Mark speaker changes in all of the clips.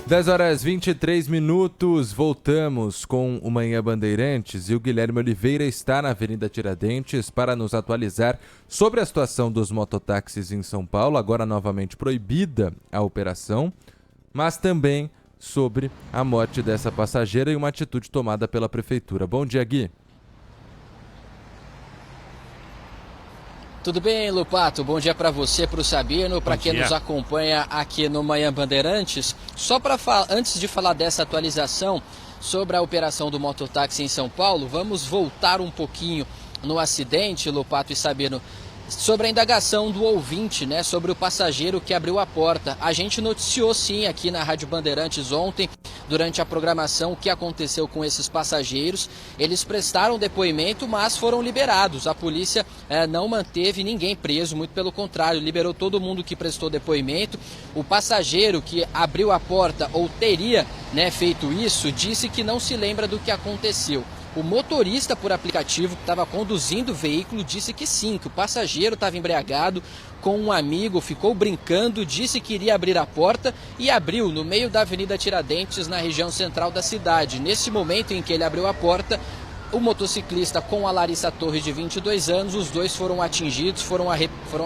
Speaker 1: 10h23, voltamos com o Manhã Bandeirantes e o Guilherme Oliveira está na Avenida Tiradentes para nos atualizar sobre a situação dos mototáxis em São Paulo, agora novamente proibida a operação, mas também sobre a morte dessa passageira e uma atitude tomada pela Prefeitura. Bom dia, Gui.
Speaker 2: Tudo bem, Lupato? Bom dia para você, para o Sabino, para quem nos acompanha aqui no Manhã Bandeirantes. Só para antes de falar dessa atualização sobre a operação do mototáxi em São Paulo, vamos voltar um pouquinho no acidente, Lupato e Sabino, sobre a indagação do ouvinte, né, sobre o passageiro que abriu a porta. A gente noticiou sim aqui na Rádio Bandeirantes ontem, durante a programação, o que aconteceu com esses passageiros. Eles prestaram depoimento, mas foram liberados. A polícia não manteve ninguém preso, muito pelo contrário, liberou todo mundo que prestou depoimento. O passageiro que abriu a porta ou teria, né, feito isso, disse que não se lembra do que aconteceu. O motorista por aplicativo que estava conduzindo o veículo disse que sim, que o passageiro estava embriagado com um amigo, ficou brincando, disse que iria abrir a porta e abriu no meio da Avenida Tiradentes, na região central da cidade. Nesse momento em que ele abriu a porta, o motociclista com a Larissa Torres, de 22 anos, os dois foram atingidos, foram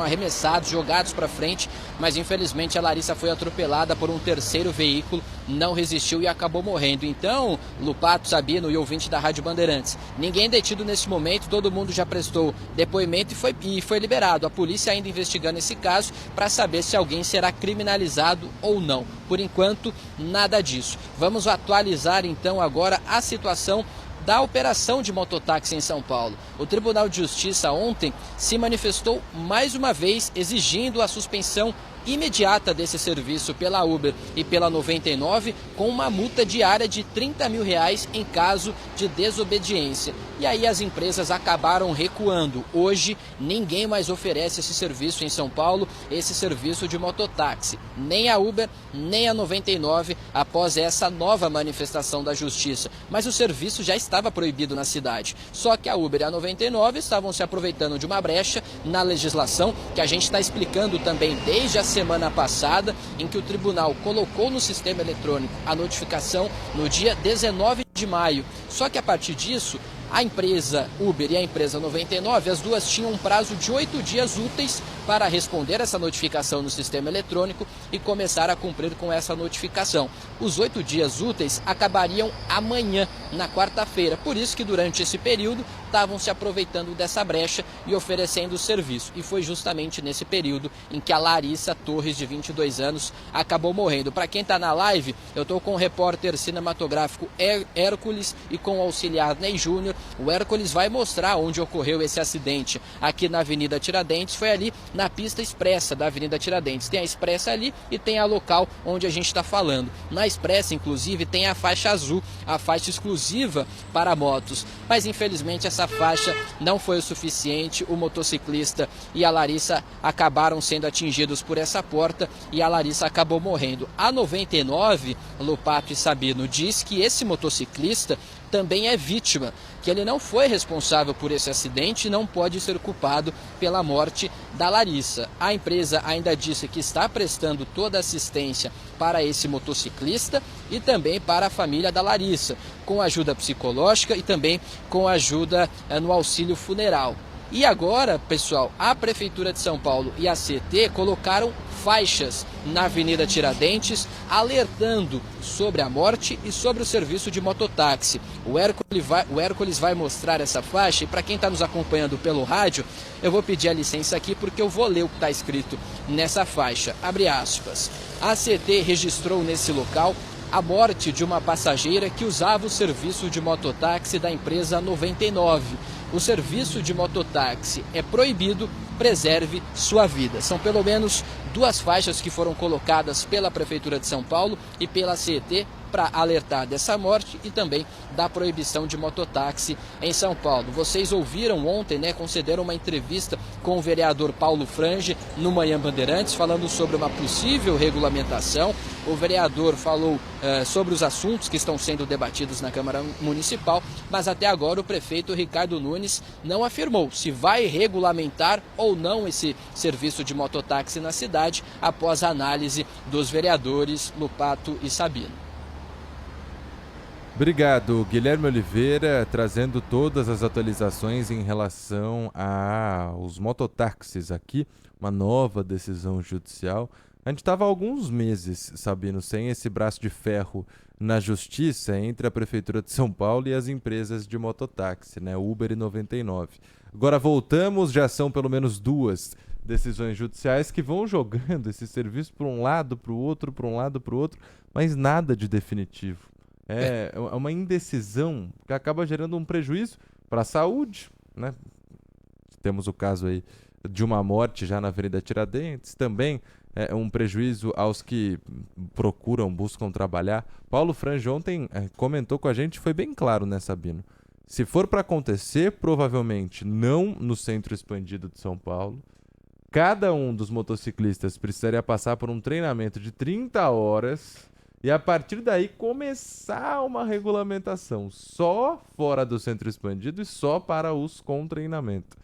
Speaker 2: arremessados, jogados para frente, mas infelizmente a Larissa foi atropelada por um terceiro veículo, não resistiu e acabou morrendo. Então, Lupato, Sabino e ouvinte da Rádio Bandeirantes, ninguém detido nesse momento, todo mundo já prestou depoimento e foi liberado. A polícia ainda investigando esse caso para saber se alguém será criminalizado ou não. Por enquanto, nada disso. Vamos atualizar então agora a situação da operação de mototáxi em São Paulo. O Tribunal de Justiça ontem se manifestou mais uma vez exigindo a suspensão imediata desse serviço pela Uber e pela 99, com uma multa diária de R$30 mil em caso de desobediência. E aí as empresas acabaram recuando. Hoje ninguém mais oferece esse serviço em São Paulo, esse serviço de mototáxi. Nem a Uber, nem a 99, após essa nova manifestação da Justiça. Mas o serviço já estava proibido na cidade. Só que a Uber e a 99 estavam se aproveitando de uma brecha na legislação, que a gente está explicando também desde a semana passada, em que o tribunal colocou no sistema eletrônico a notificação no dia 19 de maio. Só que a partir disso, a empresa Uber e a empresa 99, as duas tinham um prazo de 8 dias úteis para responder essa notificação no sistema eletrônico e começar a cumprir com essa notificação. Os 8 dias úteis acabariam amanhã, na quarta-feira. Por isso que durante esse período estavam se aproveitando dessa brecha e oferecendo o serviço. E foi justamente nesse período em que a Larissa Torres, de 22 anos, acabou morrendo. Para quem está na live, eu estou com o repórter cinematográfico Hércules e com o auxiliar Ney Júnior. O Hércules vai mostrar onde ocorreu esse acidente aqui na Avenida Tiradentes. Foi ali na pista expressa da Avenida Tiradentes. Tem a expressa ali e tem a local onde a gente está falando. Na expressa, inclusive, tem a faixa azul, a faixa exclusiva para motos. Mas, infelizmente, essa faixa não foi o suficiente. O motociclista e a Larissa acabaram sendo atingidos por essa porta e a Larissa acabou morrendo. A 99, Lupato e Sabino, diz que esse motociclista também é vítima, que ele não foi responsável por esse acidente e não pode ser culpado pela morte da Larissa. A empresa ainda disse que está prestando toda a assistência para esse motociclista e também para a família da Larissa, com ajuda psicológica e também com ajuda no auxílio funeral. E agora, pessoal, a Prefeitura de São Paulo e a CT colocaram faixas na Avenida Tiradentes, alertando sobre a morte e sobre o serviço de mototáxi. O Hércules vai mostrar essa faixa e para quem está nos acompanhando pelo rádio, eu vou pedir a licença aqui porque eu vou ler o que está escrito nessa faixa. Abre aspas. A CT registrou nesse local a morte de uma passageira que usava o serviço de mototáxi da empresa 99. O serviço de mototáxi é proibido, preserve sua vida. São pelo menos 2 faixas que foram colocadas pela Prefeitura de São Paulo e pela CET para alertar dessa morte e também da proibição de mototáxi em São Paulo. Vocês ouviram ontem, concederam uma entrevista com o vereador Paulo Frange no Manhã Bandeirantes, falando sobre uma possível regulamentação. O vereador falou sobre os assuntos que estão sendo debatidos na Câmara Municipal, mas até agora o prefeito Ricardo Nunes não afirmou se vai regulamentar ou não esse serviço de mototáxi na cidade após a análise dos vereadores Lupato e Sabino.
Speaker 1: Obrigado, Guilherme Oliveira, trazendo todas as atualizações em relação aos mototáxis aqui, uma nova decisão judicial. A gente estava há alguns meses, Sabino, sem esse braço de ferro na justiça entre a Prefeitura de São Paulo e as empresas de mototáxi, né? Uber e 99. Agora voltamos, já são pelo menos 2 decisões judiciais que vão jogando esse serviço para um lado, para o outro, para um lado, para o outro, mas nada de definitivo. É uma indecisão que acaba gerando um prejuízo para a saúde, né? Temos o caso aí de uma morte já na Avenida Tiradentes, também um prejuízo aos que buscam trabalhar. Paulo Frange ontem comentou com a gente, foi bem claro, né, Sabino? Se for para acontecer, provavelmente não no centro expandido de São Paulo. Cada um dos motociclistas precisaria passar por um treinamento de 30 horas e a partir daí começar uma regulamentação só fora do centro expandido e só para os com treinamento.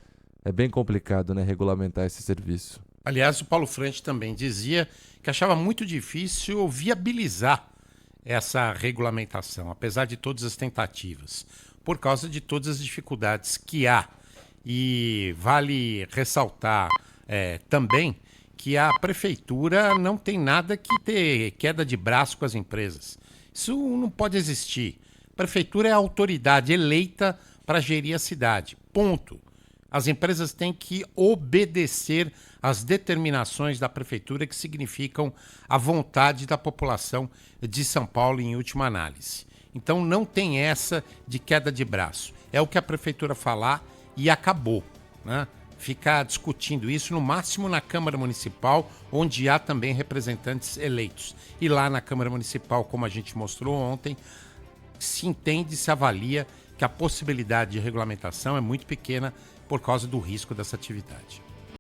Speaker 1: É bem complicado, né, regulamentar esse serviço.
Speaker 3: Aliás, o Paulo Frange também dizia que achava muito difícil viabilizar essa regulamentação, apesar de todas as tentativas, por causa de todas as dificuldades que há. E vale ressaltar também que a prefeitura não tem nada que ter queda de braço com as empresas. Isso não pode existir. A prefeitura é a autoridade eleita para gerir a cidade. Ponto. As empresas têm que obedecer às determinações da prefeitura, que significam a vontade da população de São Paulo em última análise. Então não tem essa de queda de braço. É o que a prefeitura falar e acabou, né? Ficar discutindo isso no máximo na Câmara Municipal, onde há também representantes eleitos. E lá na Câmara Municipal, como a gente mostrou ontem, se entende, se avalia que a possibilidade de regulamentação é muito pequena por causa do risco dessa atividade.